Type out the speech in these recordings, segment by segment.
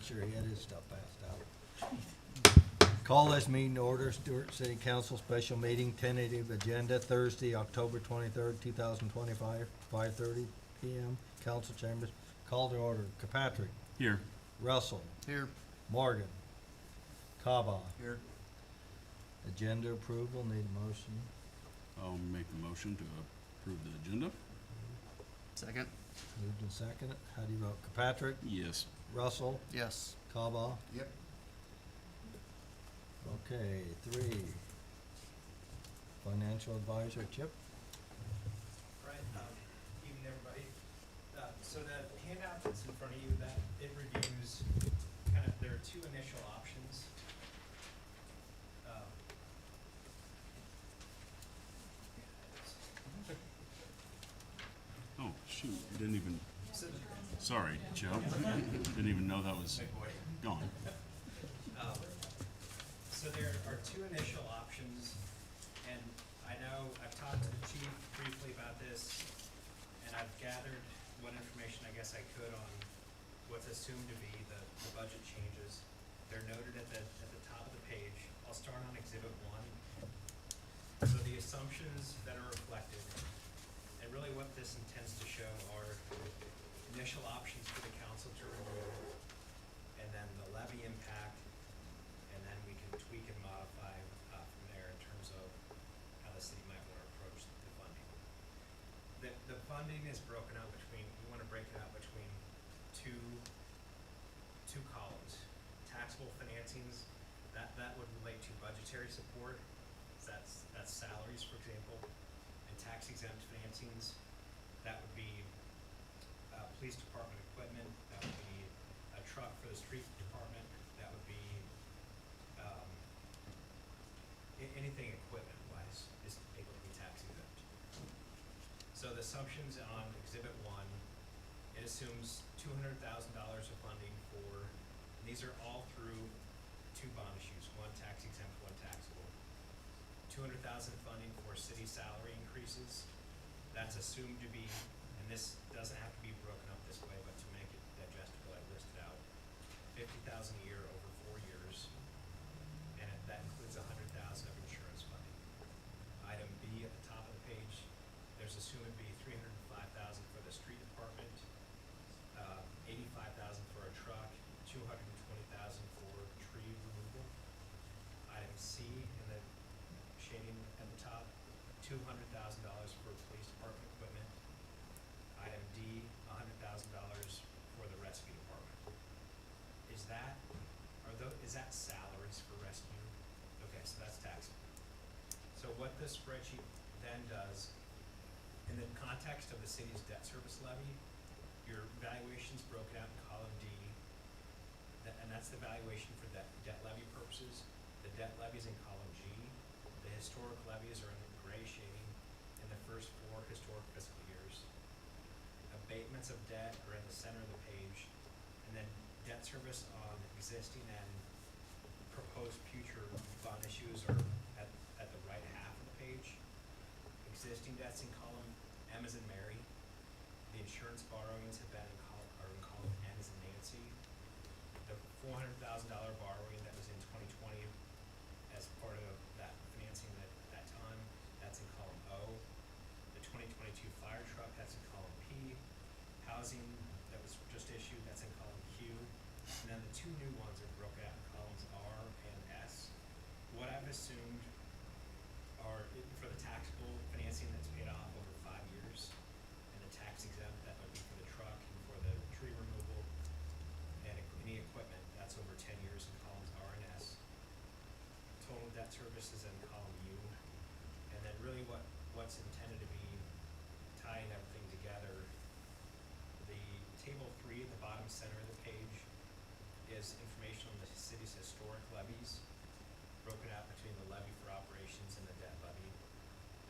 make sure he had his stuff passed out. Call this meeting to order, Stuart City Council special meeting, tentative agenda, Thursday, October 23rd, 2025, 5:30 PM, council chambers. Call to order. Kirkpatrick. Here. Russell. Here. Morgan. Kaba. Here. Agenda approval, need a motion. I'll make the motion to approve the agenda. Second. Moved and seconded. How do you vote? Kirkpatrick. Yes. Russell. Yes. Kaba. Yep. Okay, 3. Financial advisor, Chip. Right, evening everybody. So the handout that's in front of you, that it reviews kind of, there are two initial options. Oh, shoot, didn't even, So, sorry, Joe. Didn't even know that was big boy. gone. So there are two initial options, and I know I've talked to the chief briefly about this, and I've gathered what information I guess I could on what's assumed to be the budget changes. They're noted at the top of the page. I'll start on Exhibit 1. So the assumptions that are reflected, and really what this intends to show are initial options for the council to review, and then the levy impact, and then we can tweak and modify from there in terms of how the city might want to approach the funding. The funding is broken out between, we want to break it out between two columns. Taxable financings, that would relate to budgetary support, so that's salaries, for example, and tax exempt financings, that would be police department equipment, that would be a truck for the street department, that would be anything equipment wise is able to be tax exempt. So the assumptions on Exhibit 1, it assumes $200,000 of funding for, and these are all through two bond issues, one tax exempt, one taxable. 200,000 funding for city salary increases. That's assumed to be, and this doesn't have to be broken up this way, but to make it digestible, I listed out 50,000 a year over 4 years, and that includes 100,000 of insurance funding. Item B at the top of the page, there's assumed to be 305,000 for the street department, 85,000 for a truck, 220,000 for tree removal. Item C in the shading at the top, $200,000 for police department equipment. Item D, $100,000 for the rescue department. Is that salaries for rescue? Okay, so that's taxable. So what this spreadsheet then does, in the context of the city's debt service levy, your valuation's broken out in column D, and that's the valuation for debt levy purposes. The debt levy's in column G. The historic levies are in the gray shading in the first 4 historic fiscal years. Abatements of debt are in the center of the page, and then debt service on existing and proposed future bond issues are at the right half of the page. Existing debt's in column M as in Mary. The insurance borrowings have been are in column N as in Nancy. The $400,000 borrowing that was in 2020 as part of that financing at that time, that's in column O. The 2022 fire truck, that's in column P. Housing that was just issued, that's in column Q. And then the two new ones are broken out in columns R and S. What I've assumed are, for the taxable financing that's paid off over 5 years, and the tax exempt, that would be for the truck and for the tree removal, and any equipment, that's over 10 years in columns R and S. Total debt service is in column U, and then really what's intended to be tying everything together, the table 3 at the bottom center of the page is information on the city's historic levies, broken out between the levy for operations and the debt levy.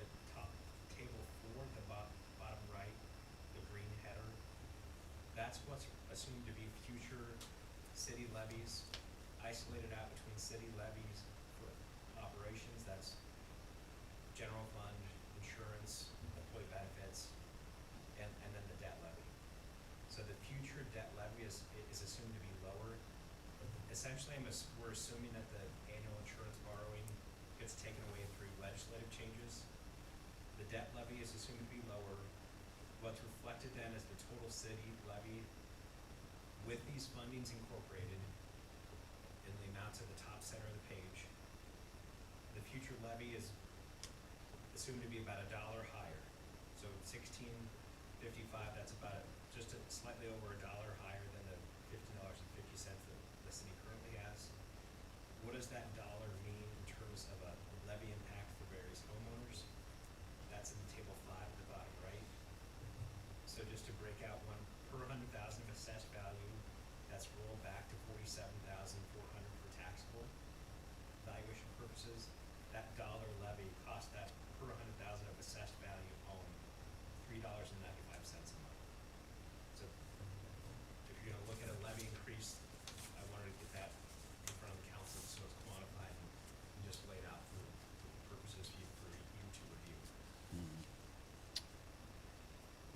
The top table 4 at the bottom right, the green header, that's what's assumed to be future city levies, isolated out between city levies for operations, that's general fund, insurance, employee benefits, and then the debt levy. So the future debt levy is assumed to be lower essentially, we're assuming that the annual insurance borrowing gets taken away through legislative changes. The debt levy is assumed to be lower. What's reflected then is the total city levy with these fundings incorporated in the amounts at the top center of the page. The future levy is assumed to be about $1 higher. So 16.55, that's about just slightly over $1 higher than the $15.50 that the city currently has. What does that dollar mean in terms of a levy impact for various homeowners? That's in table 5 at the bottom right. So just to break out, one per 100,000 of assessed value, that's rolled back to 47,400 for taxable valuation purposes. That dollar levy cost that per 100,000 of assessed value home $3.95 a month. So if you're gonna look at a levy increase, I wanted to get that in front of the council so it's quantified and just laid out for purposes for you to review.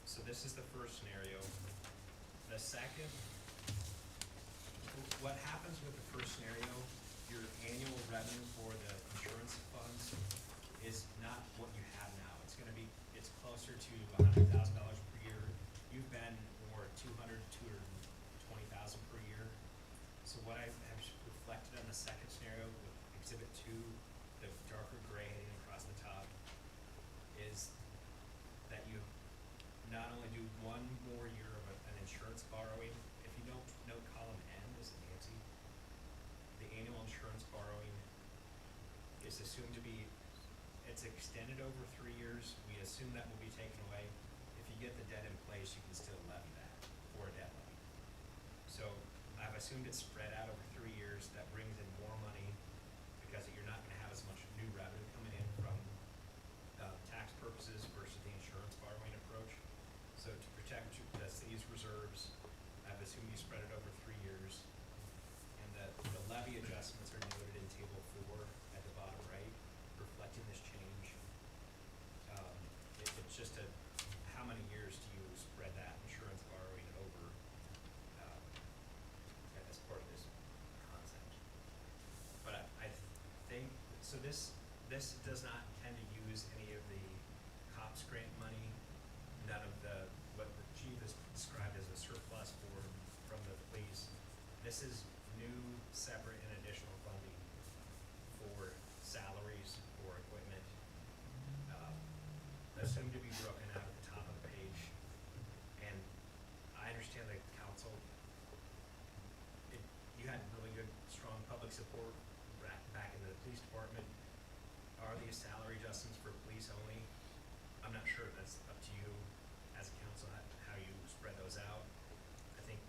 So this is the first scenario. The second, what happens with the first scenario, your annual revenue for the insurance funds is not what you have now. It's closer to $100,000 per year. You've been more 220,000 per year. So what I have reflected on the second scenario with exhibit 2, the darker gray heading across the top, is that you not only do one more year of an insurance borrowing. If you note column N, this is Nancy, the annual insurance borrowing is assumed to be, it's extended over 3 years. We assume that will be taken away. If you get the debt in place, you can still levy that for a debt levy. So I've assumed it's spread out over 3 years. That brings in more money because you're not gonna have as much new revenue coming in from tax purposes versus the insurance borrowing approach. So to protect the city's reserves, I've assumed you spread it over 3 years. And the levy adjustments are noted in table 4 at the bottom right, reflecting this change. It's just how many years do you spread that insurance borrowing over as part of this concept. But I think, so this does not tend to use any of the COPS grant money, none of what the chief has described as a surplus from the police. This is new, separate, and additional funding for salaries, for equipment, assumed to be broken out at the top of the page. And I understand the council, you had really good, strong public support back in the police department. Are these salary adjustments for police only? I'm not sure. That's up to you as a council, how you spread those out. I think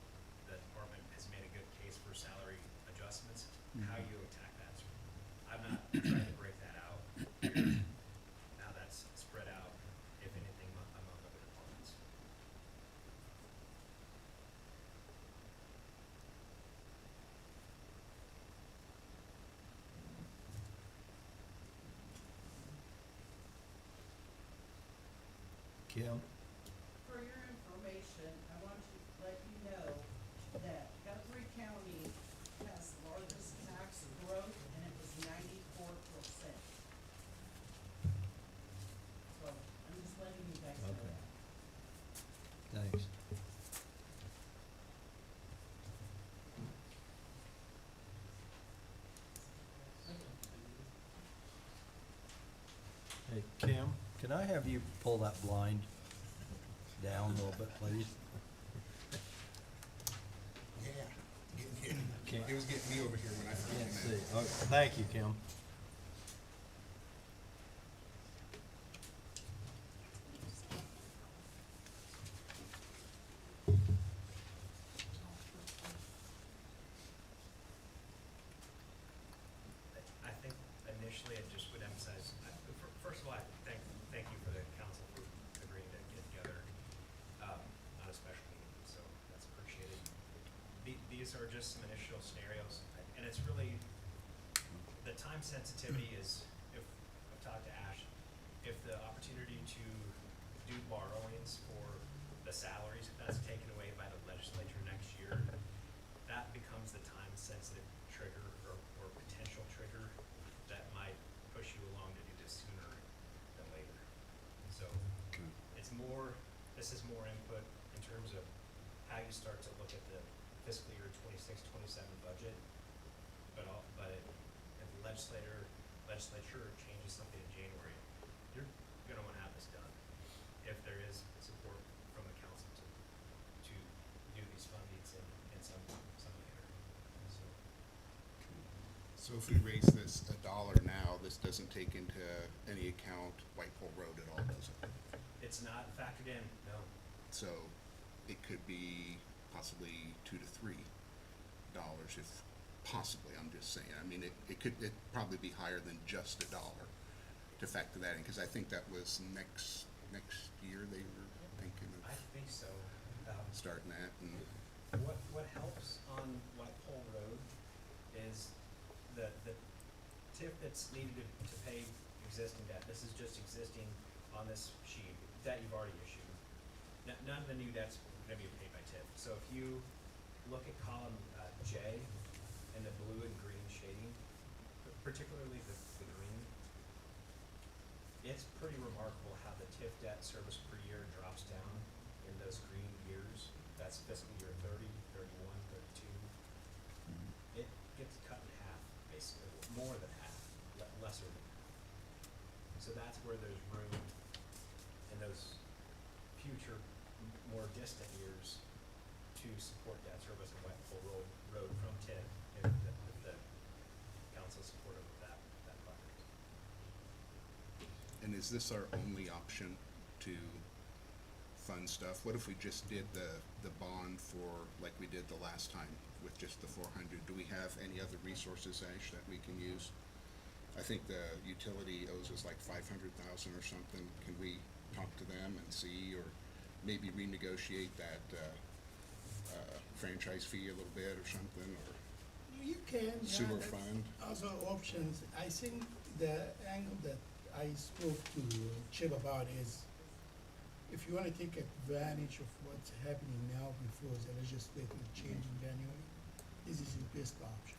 the department has made a good case for salary adjustments. How you attack that, I'm not trying to break that out here. How that's spread out, if anything, among other departments. Kim? For your information, I want to let you know that Guthrie County has the largest tax growth, and it was 94%. So, I'm just letting you guys know Okay. that. Thanks. Hey, Kim, can I have you pull that blind down a little bit, please? Yeah, Can't, it was getting me over here when I can't first see. came in. Okay, thank you, Kim. I think initially I just would emphasize, first of all, I thank you for the council for agreeing to get together on a special meeting, so that's appreciated. These are just some initial scenarios, and it's really, the time sensitivity is, if, I've talked to Ash, if the opportunity to do borrowings for the salaries, if that's taken away by the legislature next year, that becomes the time sensitive start to look at the fiscal year 26-27 budget, but if the legislature changes something in January, you're gonna wanna have this done, if there is support from the council to do these fundings in some manner, so. So if we raise this $1 now, this doesn't take into any account White Pole Road at all, does it? It's not factored in, no. So it could be possibly $2 to $3 if possibly, I'm just saying. I mean, it'd probably be higher than just $1 to factor that in, because I think that was next year they were thinking I of think so. starting that, and What helps on White Pole Road is the TIF that's needed to pay existing debt. This is just existing on this sheet, debt you've already issued. None of the new debt's gonna be paid by TIF. So if you look at column J and the blue and green shading, particularly the green, it's pretty remarkable how the TIF debt service per year drops down in those green years. That's fiscal year 30, 31, 32. It gets cut in half, basically, more than half, lesser than half. So that's where there's room in those future, more distant years to support debt service in White Pole Road from TIF if the council's supportive of that project. And is this our only option to fund stuff? What if we just did the bond for, like we did the last time with just the 400? Do we have any other resources, Ash, that we can use? I think the utility owes us like 500,000 or something. Can we talk to them and see, or maybe renegotiate that franchise fee a little bit or something, or You can, yeah, sewer that's fund? also options. I think the angle that I spoke to Chip about is, if you wanna take advantage of what's happening now before the legislative change in January, this is the best option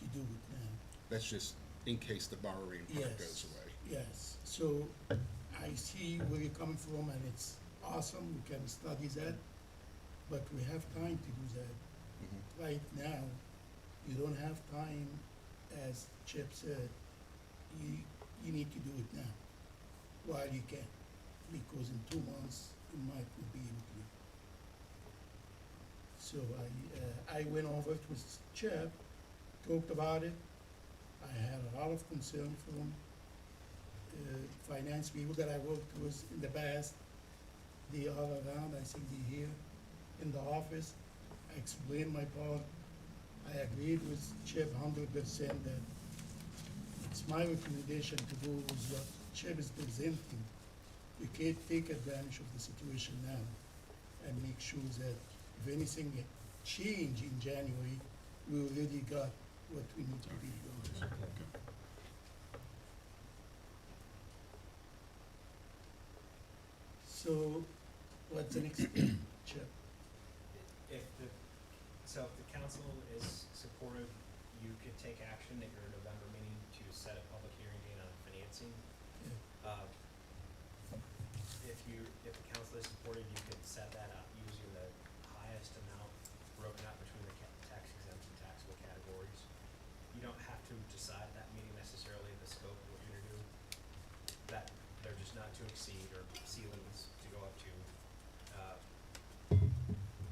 to do it now. That's just in case the borrowing part goes away. Yes, so I see where you're coming from, and it's awesome, we can study that, but we have time to do that. Mhm. Right now, you don't have time, as Chip said, you need to do it now, while you can, because in 2 months, you might not be able to do it. So I went over it with Chip, talked about it. I had a lot of concern from finance people that I worked with in the past. They are around, I think they're here in the office. I explained my part. I agreed with Chip 100% that it's my recommendation to go with what Chip is presenting. We can take advantage of the situation now and make sure that if anything change in January, we already got what we need to be doing. Okay. So, what's the next step, Chip? So if the council is supportive, you could take action at your November meeting to set a public hearing date on financing. Yeah. If the council is supportive, you could set that up using the highest amount broken up between the tax exempt and taxable categories. You don't have to decide at that meeting necessarily the scope of what you're gonna do. That, they're just not to exceed or ceilings to go up to.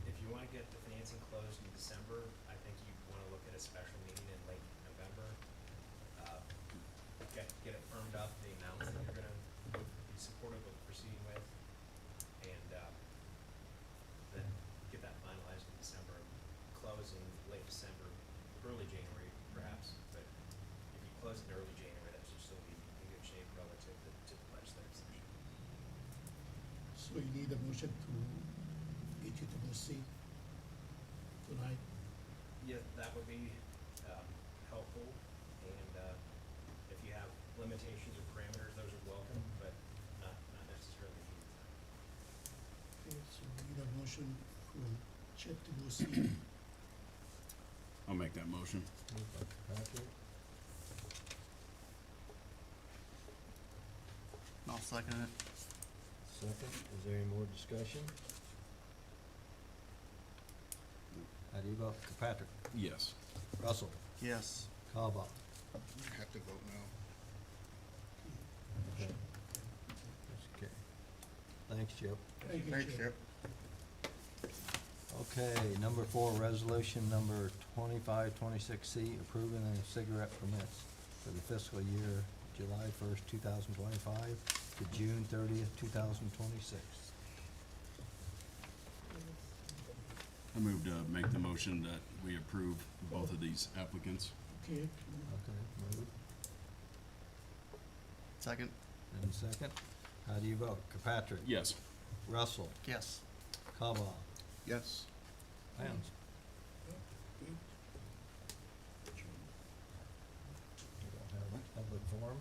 If you wanna get the financing closed in December, I think you wanna look at a special meeting in late November. Get it firmed up, the amounts that you're gonna be supportive of proceeding with, and then get that finalized in December, close in late December, early January perhaps, but if you close in early January, that should still be in good shape relative to the legislative session. So you need a motion to get you to proceed tonight? Yeah, that would be helpful, and if you have limitations or parameters, those are welcome, but not necessarily needed. Okay, so we need a motion for Chip to proceed. I'll make that motion. Moved by Patrick, I'll second it. second. Is there any more discussion? do you vote? Kirkpatrick? Yes. Russell? Yes. Cobba? I have to vote no. Okay. Okay. Thanks, Chip. Thank you, Chip. Okay, number 4, resolution number 2526C, approving the cigarette permits for the fiscal year July 1st, 2025 to June 30th, 2026. I move to make the motion that we approve both of these applicants. Okay, Okay, move. Second. And second. How do you vote? Kirkpatrick? Yes. Russell? Yes. Cobba? Yes. Vance? good. You don't have a public forum?